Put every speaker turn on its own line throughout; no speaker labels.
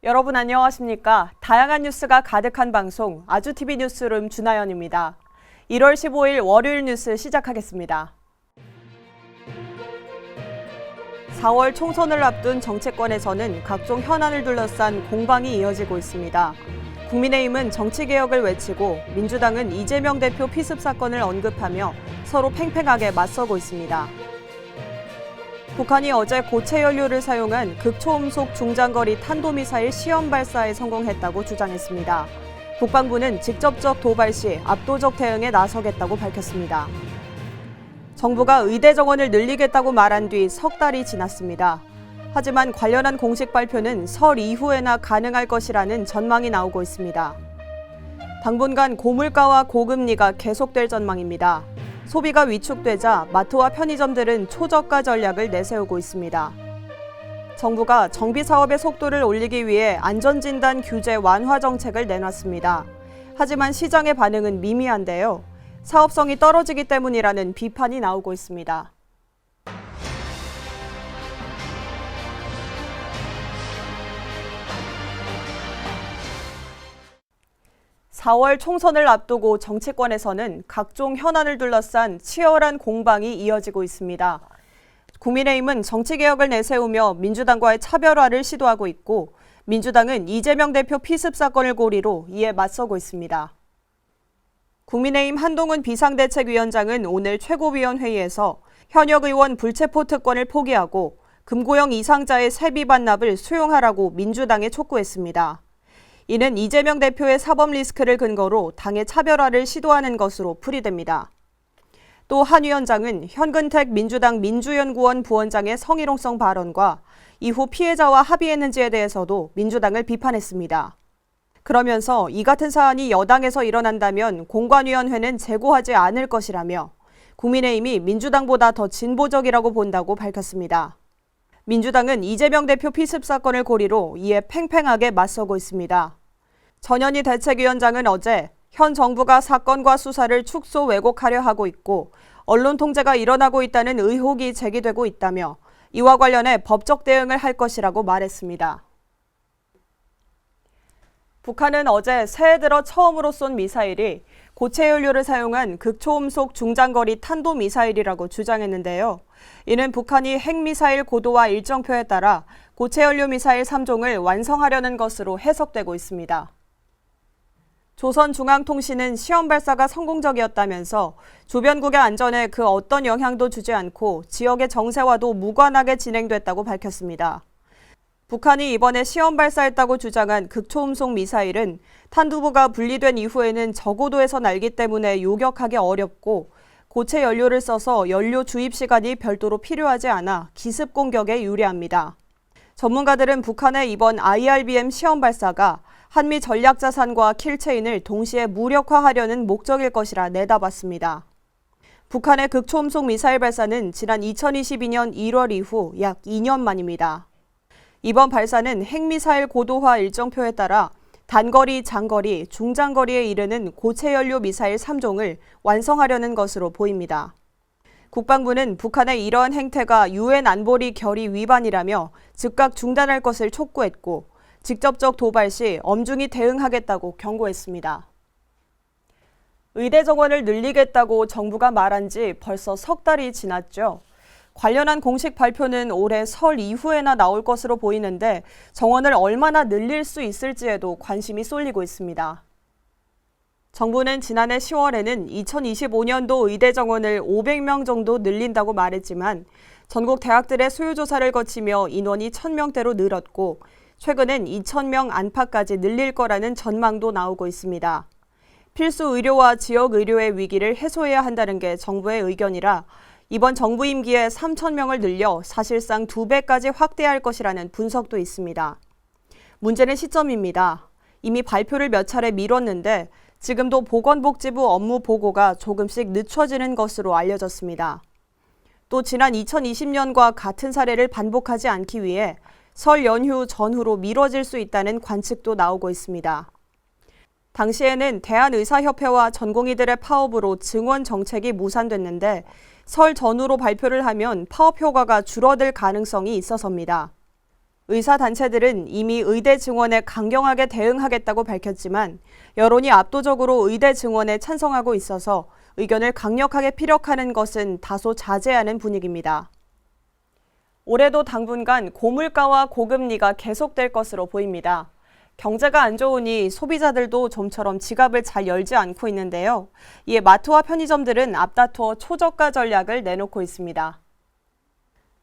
여러분 안녕하십니까? 다양한 뉴스가 가득한 방송 아주TV 뉴스룸 준하연입니다. 1월 15일 월요일 뉴스 시작하겠습니다. 4월 총선을 앞둔 정치권에서는 각종 현안을 둘러싼 공방이 이어지고 있습니다. 국민의힘은 정치개혁을 외치고 민주당은 이재명 대표 피습 사건을 언급하며 서로 팽팽하게 맞서고 있습니다. 북한이 어제 고체 연료를 사용한 극초음속 중장거리 탄도미사일 시험 발사에 성공했다고 주장했습니다. 국방부는 직접적 도발 시 압도적 대응에 나서겠다고 밝혔습니다. 정부가 의대 정원을 늘리겠다고 말한 뒤 석 달이 지났습니다. 하지만 관련한 공식 발표는 설 이후에나 가능할 것이라는 전망이 나오고 있습니다. 당분간 고물가와 고금리가 계속될 전망입니다. 소비가 위축되자 마트와 편의점들은 초저가 전략을 내세우고 있습니다. 정부가 정비 사업의 속도를 올리기 위해 안전진단 규제 완화 정책을 내놨습니다. 하지만 시장의 반응은 미미한데요. 사업성이 떨어지기 때문이라는 비판이 나오고 있습니다. (4월) 총선을 앞두고 정치권에서는 각종 현안을 둘러싼 치열한 공방이 이어지고 있습니다. 국민의힘은 정치개혁을 내세우며 민주당과의 차별화를 시도하고 있고 민주당은 이재명 대표 피습 사건을 고리로 이에 맞서고 있습니다. 국민의힘 한동훈 비상대책위원장은 오늘 최고위원회의에서 현역 의원 불체포 특권을 포기하고 금고형 이상자의 세비 반납을 수용하라고 민주당에 촉구했습니다. 이는 이재명 대표의 사법 리스크를 근거로 당의 차별화를 시도하는 것으로 풀이됩니다. 또 한 위원장은 현근택 민주당 민주연구원 부원장의 성희롱성 발언과 이후 피해자와 합의했는지에 대해서도 민주당을 비판했습니다. 그러면서 이 같은 사안이 여당에서 일어난다면 공관위원회는 재고하지 않을 것이라며 국민의힘이 민주당보다 더 진보적이라고 본다고 밝혔습니다. 민주당은 이재명 대표 피습 사건을 고리로 이에 팽팽하게 맞서고 있습니다. 전현희 대책위원장은 어제 현 정부가 사건과 수사를 축소 왜곡하려 하고 있고 언론 통제가 일어나고 있다는 의혹이 제기되고 있다며 이와 관련해 법적 대응을 할 것이라고 말했습니다. 북한은 어제 새해 들어 처음으로 쏜 미사일이 고체 연료를 사용한 극초음속 중장거리 탄도미사일이라고 주장했는데요. 이는 북한이 핵미사일 고도화 일정표에 따라 고체 연료 미사일 3종을 완성하려는 것으로 해석되고 있습니다. 조선중앙통신은 시험 발사가 성공적이었다면서 주변국의 안전에 그 어떤 영향도 주지 않고 지역의 정세와도 무관하게 진행됐다고 밝혔습니다. 북한이 이번에 시험 발사했다고 주장한 극초음속 미사일은 탄두부가 분리된 이후에는 저고도에서 날기 때문에 요격하기 어렵고 고체 연료를 써서 연료 주입 시간이 별도로 필요하지 않아 기습 공격에 유리합니다. 전문가들은 북한의 이번 IRBM 시험 발사가 한미 전략 자산과 킬체인을 동시에 무력화하려는 목적일 것이라 내다봤습니다. 북한의 극초음속 미사일 발사는 지난 2022년 1월 이후 약 2년 만입니다. 이번 발사는 핵미사일 고도화 일정표에 따라 단거리, 장거리, 중장거리에 이르는 고체 연료 미사일 3종을 완성하려는 것으로 보입니다. 국방부는 북한의 이러한 행태가 유엔 안보리 결의 위반이라며 즉각 중단할 것을 촉구했고 직접적 도발 시 엄중히 대응하겠다고 경고했습니다. 의대 정원을 늘리겠다고 정부가 말한 지 벌써 석 달이 지났죠. 관련한 공식 발표는 올해 설 이후에나 나올 것으로 보이는데 정원을 얼마나 늘릴 수 있을지에도 관심이 쏠리고 있습니다. 정부는 지난해 10월에는 2025년도 의대 정원을 500명 정도 늘린다고 말했지만 전국 대학들의 수요조사를 거치며 인원이 1000명대로 늘었고 최근엔 2000명 안팎까지 늘릴 거라는 전망도 나오고 있습니다. 필수 의료와 지역 의료의 위기를 해소해야 한다는 게 정부의 의견이라 이번 정부 임기에 3,000명을 늘려 사실상 2배까지 확대할 것이라는 분석도 있습니다. 문제는 시점입니다. 이미 발표를 몇 차례 미뤘는데 지금도 보건복지부 업무 보고가 조금씩 늦춰지는 것으로 알려졌습니다. 또 지난 2020년과 같은 사례를 반복하지 않기 위해 설 연휴 전후로 미뤄질 수 있다는 관측도 나오고 있습니다. 당시에는 대한의사협회와 전공의들의 파업으로 증원 정책이 무산됐는데 설 전후로 발표를 하면 파업 효과가 줄어들 가능성이 있어서입니다. 의사단체들은 이미 의대 증원에 강경하게 대응하겠다고 밝혔지만 여론이 압도적으로 의대 증원에 찬성하고 있어서 의견을 강력하게 피력하는 것은 다소 자제하는 분위기입니다. 올해도 당분간 고물가와 고금리가 계속될 것으로 보입니다. 경제가 안 좋으니 소비자들도 좀처럼 지갑을 잘 열지 않고 있는데요. 이에 마트와 편의점들은 앞다투어 초저가 전략을 내놓고 있습니다.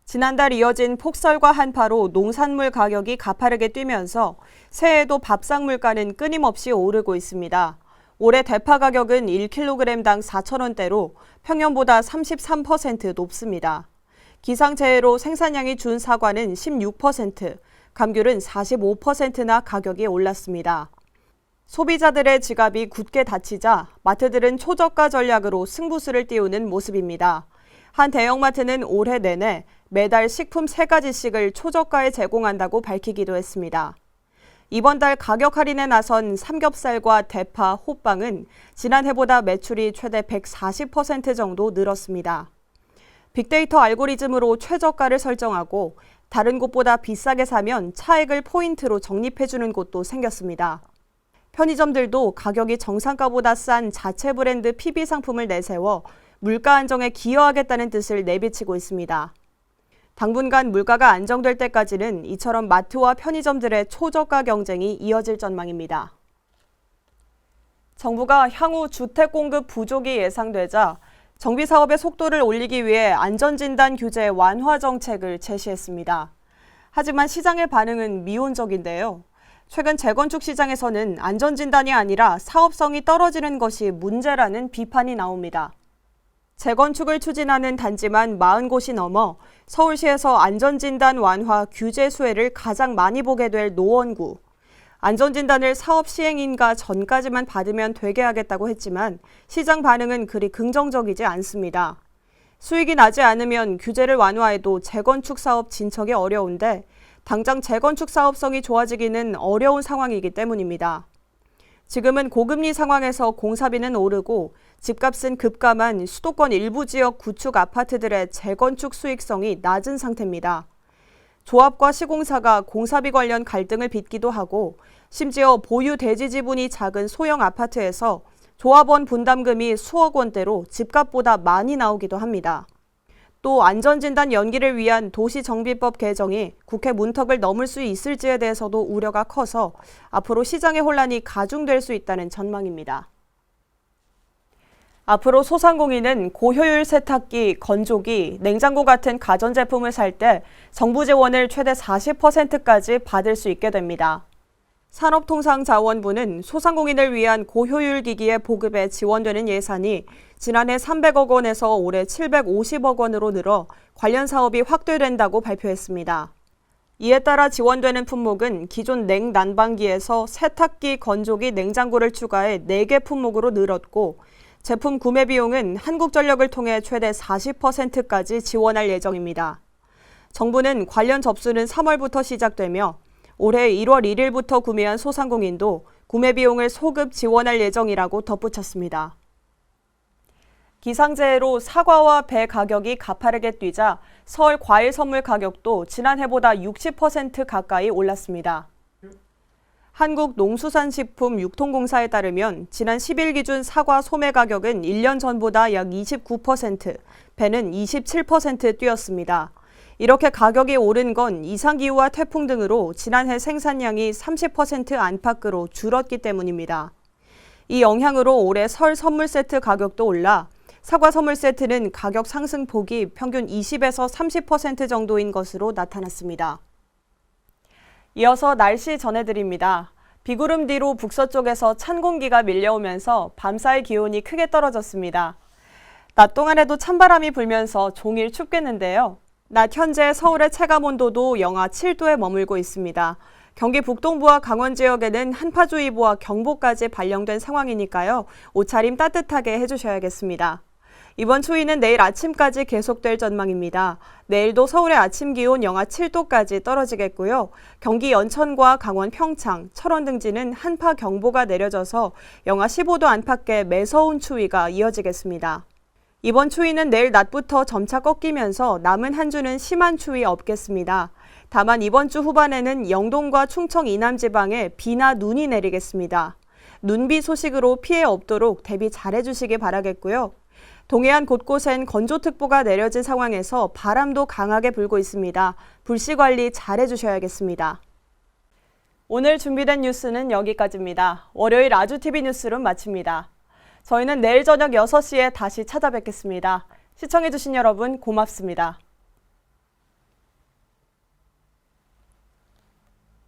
지난달 이어진 폭설과 한파로 농산물 가격이 가파르게 뛰면서 새해에도 밥상 물가는 끊임없이 오르고 있습니다. 올해 대파 가격은 1kg당 4,000원대로 평년보다 33% 높습니다. 기상재해로 생산량이 준 사과는 16%, 감귤은 45%나 가격이 올랐습니다. 소비자들의 지갑이 굳게 닫히자 마트들은 초저가 전략으로 승부수를 띄우는 모습입니다. 한 대형마트는 올해 내내 매달 식품 3가지씩을 초저가에 제공한다고 밝히기도 했습니다. 이번 달 가격 할인에 나선 삼겹살과 대파, 호빵은 지난해보다 매출이 최대 140% 정도 늘었습니다. 빅데이터 알고리즘으로 최저가를 설정하고 다른 곳보다 비싸게 사면 차액을 포인트로 적립해주는 곳도 생겼습니다. 편의점들도 가격이 정상가보다 싼 자체 브랜드 PB 상품을 내세워 물가 안정에 기여하겠다는 뜻을 내비치고 있습니다. 당분간 물가가 안정될 때까지는 이처럼 마트와 편의점들의 초저가 경쟁이 이어질 전망입니다. 정부가 향후 주택 공급 부족이 예상되자 정비사업의 속도를 올리기 위해 안전진단 규제 완화 정책을 제시했습니다. 하지만 시장의 반응은 미온적인데요. 최근 재건축 시장에서는 안전진단이 아니라 사업성이 떨어지는 것이 문제라는 비판이 나옵니다. 재건축을 추진하는 단지만 40곳이 넘어 서울시에서 안전진단 완화 규제 수혜를 가장 많이 보게 될 노원구. 안전진단을 사업 시행인가 전까지만 받으면 되게 하겠다고 했지만 시장 반응은 그리 긍정적이지 않습니다. 수익이 나지 않으면 규제를 완화해도 재건축 사업 진척이 어려운데 당장 재건축 사업성이 좋아지기는 어려운 상황이기 때문입니다. 지금은 고금리 상황에서 공사비는 오르고 집값은 급감한 수도권 일부 지역 구축 아파트들의 재건축 수익성이 낮은 상태입니다. 조합과 시공사가 공사비 관련 갈등을 빚기도 하고 심지어 보유 대지 지분이 작은 소형 아파트에서 조합원 분담금이 수억 원대로 집값보다 많이 나오기도 합니다. 또 안전진단 연기를 위한 도시정비법 개정이 국회 문턱을 넘을 수 있을지에 대해서도 우려가 커서 앞으로 시장의 혼란이 가중될 수 있다는 전망입니다. 앞으로 소상공인은 고효율 세탁기, 건조기, 냉장고 같은 가전제품을 살 때 정부 지원을 최대 40%까지 받을 수 있게 됩니다. 산업통상자원부는 소상공인을 위한 고효율 기기의 보급에 지원되는 예산이 지난해 300억 원에서 올해 750억 원으로 늘어 관련 사업이 확대된다고 발표했습니다. 이에 따라 지원되는 품목은 기존 냉난방기에서 세탁기, 건조기, 냉장고를 추가해 4개 품목으로 늘었고 제품 구매 비용은 한국전력을 통해 최대 40%까지 지원할 예정입니다. 정부는 관련 접수는 3월부터 시작되며 올해 1월 1일부터 구매한 소상공인도 구매 비용을 소급 지원할 예정이라고 덧붙였습니다. 기상재해로 사과와 배 가격이 가파르게 뛰자 서울 과일 선물 가격도 지난해보다 60% 가까이 올랐습니다. 한국농수산식품유통공사에 따르면 지난 10일 기준 사과 소매 가격은 1년 전보다 약 29%, 배는 27% 뛰었습니다. 이렇게 가격이 오른 건 이상기후와 태풍 등으로 지난해 생산량이 30% 안팎으로 줄었기 때문입니다. 이 영향으로 올해 설 선물 세트 가격도 올라 사과 선물 세트는 가격 상승폭이 평균 20에서 30% 정도인 것으로 나타났습니다. 이어서 날씨 전해드립니다. 비구름 뒤로 북서쪽에서 찬 공기가 밀려오면서 밤사이 기온이 크게 떨어졌습니다. 낮 동안에도 찬바람이 불면서 종일 춥겠는데요. 낮 현재 서울의 체감온도도 영하 7도에 머물고 있습니다. 경기 북동부와 강원 지역에는 한파주의보와 경보까지 발령된 상황이니까요. 옷차림 따뜻하게 해주셔야겠습니다. 이번 추위는 내일 아침까지 계속될 전망입니다. 내일도 서울의 아침 기온 영하 7도까지 떨어지겠고요. 경기 연천과 강원 평창, 철원 등지는 한파 경보가 내려져서 영하 15도 안팎의 매서운 추위가 이어지겠습니다. 이번 추위는 내일 낮부터 점차 꺾이면서 남은 한 주는 심한 추위 없겠습니다. 다만 이번 주 후반에는 영동과 충청 이남 지방에 비나 눈이 내리겠습니다. 눈비 소식으로 피해 없도록 대비 잘해주시기 바라겠고요. 동해안 곳곳엔 건조특보가 내려진 상황에서 바람도 강하게 불고 있습니다. 불씨 관리 잘해주셔야겠습니다. 오늘 준비된 뉴스는 여기까지입니다. 월요일 아주TV 뉴스룸 마칩니다. 저희는 내일 저녁 6시에 다시 찾아뵙겠습니다. 시청해주신 여러분 고맙습니다.